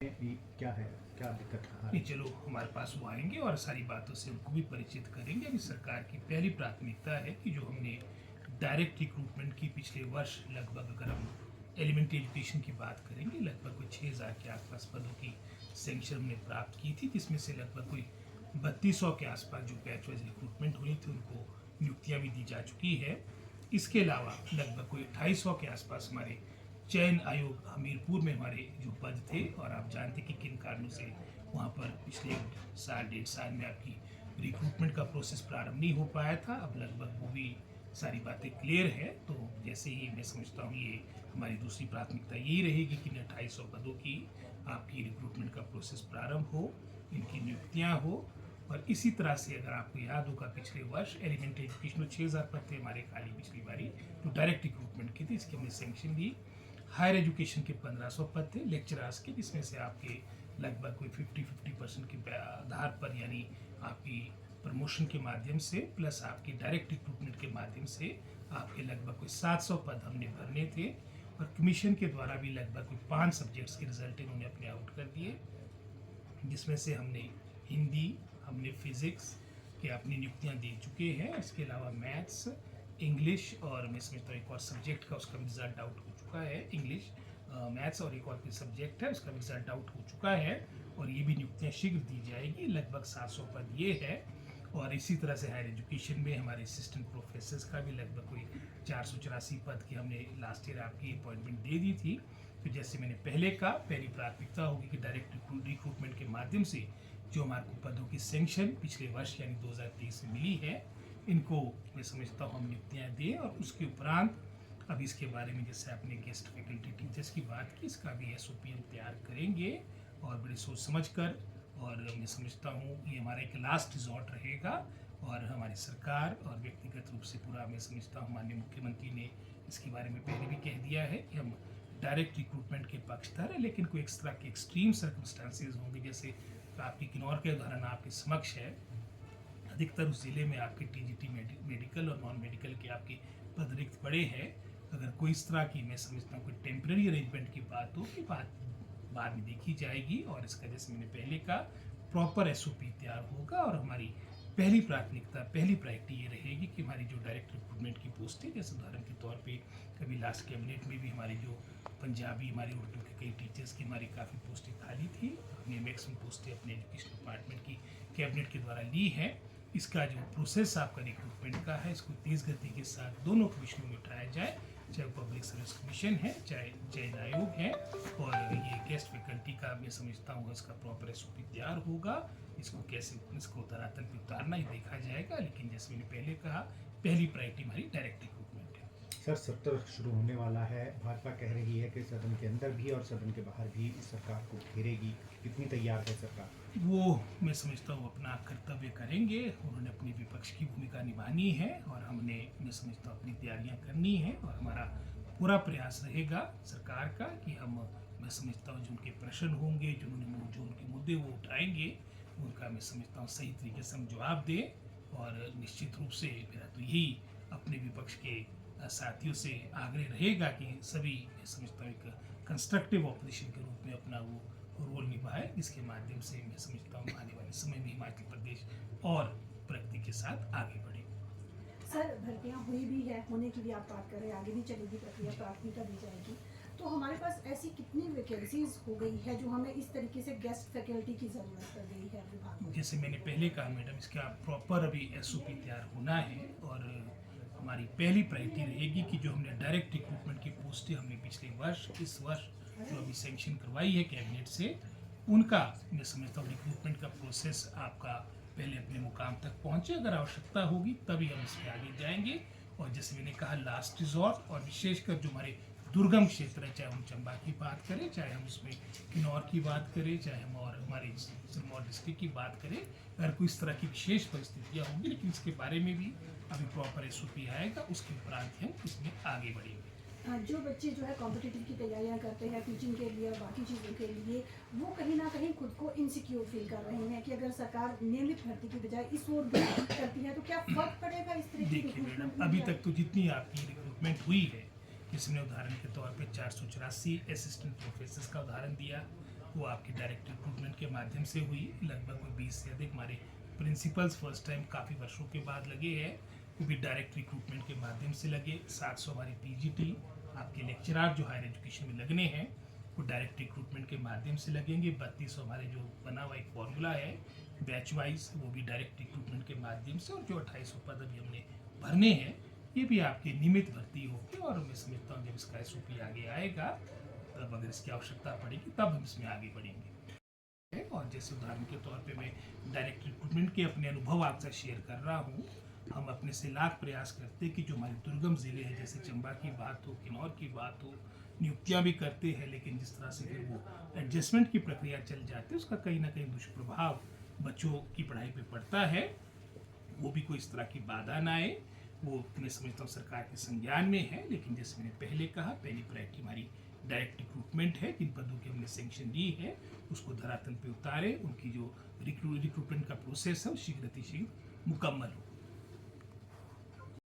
क्या है, क्या दिक्कत है? नहीं, चलो हमारे पास वो आएंगे और सारी बातों से उनको भी परिचित करेंगे। अभी सरकार की पहली प्राथमिकता है कि जो हमने डायरेक्ट रिक्रूटमेंट की पिछले वर्ष लगभग, अगर हम एलिमेंट्री एजुकेशन की बात करेंगे, लगभग कोई 6,000 के आसपास पदों की सेंक्शन हमने प्राप्त की थी, जिसमें से लगभग कोई 3200 के आसपास जो बैच वाइज रिक्रूटमेंट हुई थी उनको नियुक्तियाँ भी दी जा चुकी है। इसके अलावा लगभग कोई 250 के आसपास हमारे चयन आयोग हमीरपुर में हमारे जो पद थे, और आप जानते कि किन कारणों से वहाँ पर पिछले साल 1.5 साल में आपकी रिक्रूटमेंट का प्रोसेस प्रारंभ नहीं हो पाया था। अब लगभग वो भी सारी बातें क्लियर है। तो जैसे ही मैं समझता हूँ ये हमारी दूसरी प्राथमिकता यही रहेगी कि 250 पदों की आपकी रिक्रूटमेंट का प्रोसेस प्रारंभ हो, इनकी नियुक्तियाँ हो। और इसी तरह से अगर आपको याद होगा, पिछले वर्ष एलिमेंट्री एजुकेशन में 6,000 पद थे हमारे खाली पिछली बारी जो डायरेक्ट रिक्रूटमेंट की थी, इसकी हमने सेंक्शन दी। हायर एजुकेशन के 1500 पद थे लेक्चरर्स के, जिसमें से आपके लगभग कोई 50% के आधार पर, यानी आपकी प्रमोशन के माध्यम से प्लस आपकी डायरेक्ट रिक्रूटमेंट के माध्यम से आपके लगभग कोई 700 पद हमने भरने थे। और कमीशन के द्वारा भी लगभग कोई 5 सब्जेक्ट्स के रिजल्ट इन्होंने अपने आउट कर दिए, जिसमें से हमने हिंदी, हमने फिज़िक्स के अपनी नियुक्तियाँ दे चुके हैं। इसके अलावा मैथ्स, इंग्लिश और मैं समझता हूँ एक और सब्जेक्ट का उसका भी रिजल्ट आउट हो चुका है। इंग्लिश, मैथ्स और एक और भी सब्जेक्ट है उसका भी रिजल्ट आउट हो चुका है, और ये भी नियुक्तियाँ शीघ्र दी जाएगी। लगभग 700 पद ये है। और इसी तरह से हायर एजुकेशन में हमारे असिस्टेंट प्रोफेसर्स का भी लगभग कोई 484 पद की हमने लास्ट ईयर आपकी अपॉइंटमेंट दे दी थी। तो जैसे मैंने पहले कहा, पहली प्राथमिकता होगी कि डायरेक्ट रिक्रूटमेंट के माध्यम से जो हमारे को पदों की सेंक्शन पिछले वर्ष यानी 2023 में मिली है, इनको मैं समझता हूँ हम नियुक्तियाँ दें। और उसके उपरांत अब इसके बारे में, जैसे आपने गेस्ट फैकल्टी टीचर्स की बात की, इसका भी SOP हम तैयार करेंगे और बड़ी सोच समझ कर। और मैं समझता हूँ ये हमारा एक लास्ट रिजॉर्ट रहेगा, और हमारी सरकार और व्यक्तिगत रूप से पूरा मैं समझता हूँ माननीय मुख्यमंत्री ने इसके बारे में पहले भी कह दिया है कि हम डायरेक्ट रिक्रूटमेंट के पक्षधर है। लेकिन कोई एक्स्ट्रा के एक्सट्रीम सर्कमस्टांसेस होंगे, जैसे आपकी किन्नौर के उदाहरण आपके समक्ष है, अधिकतर उस ज़िले में आपके TGT मेडिकल और नॉन मेडिकल के आपके पद रिक्त पड़े हैं। अगर कोई इस तरह की मैं समझता हूँ कोई टेम्प्रेरी अरेंजमेंट की बात हो, की बात बाद में देखी जाएगी। और इसका जैसे मैंने पहले कहा, प्रॉपर SOP तैयार होगा। और हमारी पहली प्राथमिकता, पहली प्रायोरिटी ये रहेगी कि हमारी जो डायरेक्ट रिक्रूटमेंट की पोस्ट है, जैसे उदाहरण के तौर पे कभी लास्ट कैबिनेट में भी हमारी जो पंजाबी, हमारी उर्दू के कई टीचर्स की हमारी काफ़ी पोस्टें खाली थी, हमने मैक्सिमम पोस्टें अपने एजुकेशन डिपार्टमेंट की कैबिनेट के द्वारा ली है। इसका जो प्रोसेस आपका रिक्रूटमेंट का है, इसको तेज़ गति के साथ दोनों कमीशनों में उठाया जाए, चाहे पब्लिक सर्विस कमीशन है, चाहे चयन आयोग है। और ये गेस्ट फैकल्टी का मैं समझता हूँ इसका प्रॉपर SOP तैयार होगा। इसको कैसे इसको धरातल पर उतारना ही देखा जाएगा। लेकिन जैसे मैंने पहले कहा, पहली प्रायोरिटी हमारी डायरेक्ट रिक्रूटमेंट है। सर, सत्र शुरू होने वाला है। भाजपा कह रही है कि सदन के अंदर भी और सदन के बाहर भी इस सरकार को घेरेगी। कितनी तैयार है सरकार? वो मैं समझता हूँ अपना कर्तव्य करेंगे। उन्होंने अपनी विपक्ष की भूमिका निभानी है, और हमने मैं समझता हूँ अपनी तैयारियाँ करनी है। और हमारा पूरा प्रयास रहेगा सरकार का कि हम मैं समझता हूँ जो उनके प्रश्न होंगे, जो उनके मुद्दे वो उठाएंगे, उनका मैं समझता हूँ सही तरीके से हम जवाब दें। और निश्चित रूप से मेरा तो यही अपने विपक्ष के साथियों से आग्रह रहेगा कि सभी मैं समझता हूँ एक कंस्ट्रक्टिव ऑपोजिशन के रूप में अपना वो रोल निभाए, जिसके माध्यम से मैं समझता हूँ आने वाले समय में हिमाचल प्रदेश और प्रगति के साथ आगे बढ़े। सर, भर्तियाँ हुई भी है, होने की भी आप बात कर रहे हैं, आगे भी चलेगी प्रक्रिया, प्राथमिकता दी जाएगी। तो हमारे पास ऐसी कितनी वैकेंसीज हो गई है जो हमें इस तरीके से गेस्ट फैकल्टी की ज़रूरत पड़ गई है विभाग में? जैसे मैंने पहले कहा मैडम, इसका प्रॉपर अभी SOP तैयार होना है। और हमारी पहली प्रायोरिटी रहेगी कि जो हमने डायरेक्ट रिक्रूटमेंट की पोस्टें हमने पिछले वर्ष, इस वर्ष जो अभी सेंक्शन करवाई है कैबिनेट से, उनका मैं समझता हूँ रिक्रूटमेंट का प्रोसेस आपका पहले अपने मुकाम तक पहुँचे। अगर आवश्यकता होगी तभी हम इसमें आगे जाएंगे। और जैसे मैंने कहा, लास्ट रिजॉर्ट, और विशेषकर जो हमारे दुर्गम क्षेत्र है, चाहे हम चंबा की बात करें, चाहे हम उसमें किन्नौर की बात करें, चाहे हम और हमारे सिरमौर डिस्ट्रिक्ट की बात करें, अगर कोई इस तरह की विशेष परिस्थितियाँ होंगी, लेकिन इसके बारे में भी अभी प्रॉपर SOP आएगा, उसके उपरांत हम इसमें आगे बढ़ेंगे। जो बच्चे जो है कॉम्पिटिटिव की तैयारियां करते हैं टीचिंग के लिए और बाकी चीज़ों के लिए, वो कहीं ना कहीं खुद को इनसिक्योर फील कर रहे हैं कि अगर सरकार नियमित भर्ती की बजाय इस ओर भी करती है तो क्या फर्क पड़ेगा इस तरह की? देखिए मैडम, अभी तक तो जितनी आपकी रिक्रूटमेंट हुई है, जिसने उदाहरण के तौर पे 484 असिस्टेंट प्रोफेसर्स का उदाहरण दिया, वो आपके डायरेक्ट रिक्रूटमेंट के माध्यम से हुई। लगभग 20 से अधिक हमारे प्रिंसिपल्स फर्स्ट टाइम काफ़ी वर्षों के बाद लगे हैं, वो भी डायरेक्ट रिक्रूटमेंट के माध्यम से लगे। 700 हमारी पीजीटी आपके लेक्चरार जो हायर एजुकेशन में लगने हैं वो डायरेक्ट रिक्रूटमेंट के माध्यम से लगेंगे। 3200 हमारे जो बना हुआ एक फॉर्मूला है बैच वाइज, वो भी डायरेक्ट रिक्रूटमेंट के माध्यम से। और जो 2800 पद अभी हमने भरने हैं ये भी आपकी नियमित भर्ती होगी। और मैं समझता हूँ जब इसका SOP आगे आएगा तब अगर इसकी आवश्यकता पड़ेगी तब हम इसमें आगे बढ़ेंगे। और जैसे उदाहरण के तौर पे मैं डायरेक्ट रिक्रूटमेंट के अपने अनुभव आपसे शेयर कर रहा हूँ। हम अपने से लाख प्रयास करते हैं कि जो हमारे दुर्गम ज़िले हैं, जैसे चंबा की बात हो, किन्नौर की बात हो, नियुक्तियाँ भी करते हैं, लेकिन जिस तरह से फिर वो एडजस्टमेंट की प्रक्रिया चल जाती है उसका कहीं ना कहीं दुष्प्रभाव बच्चों की पढ़ाई पे पड़ता है। वो भी कोई इस तरह की बाधा ना आए, वो मैं समझता हूँ सरकार के संज्ञान में है। लेकिन जैसे मैंने पहले कहा, पहली प्रायोरिटी हमारी डायरेक्ट रिक्रूटमेंट है। जिन पदों की हमने सेंक्शन दी है उसको धरातल पे उतारे, उनकी जो रिक्रूटमेंट का प्रोसेस है वो शीघ्र मुकम्मल हो।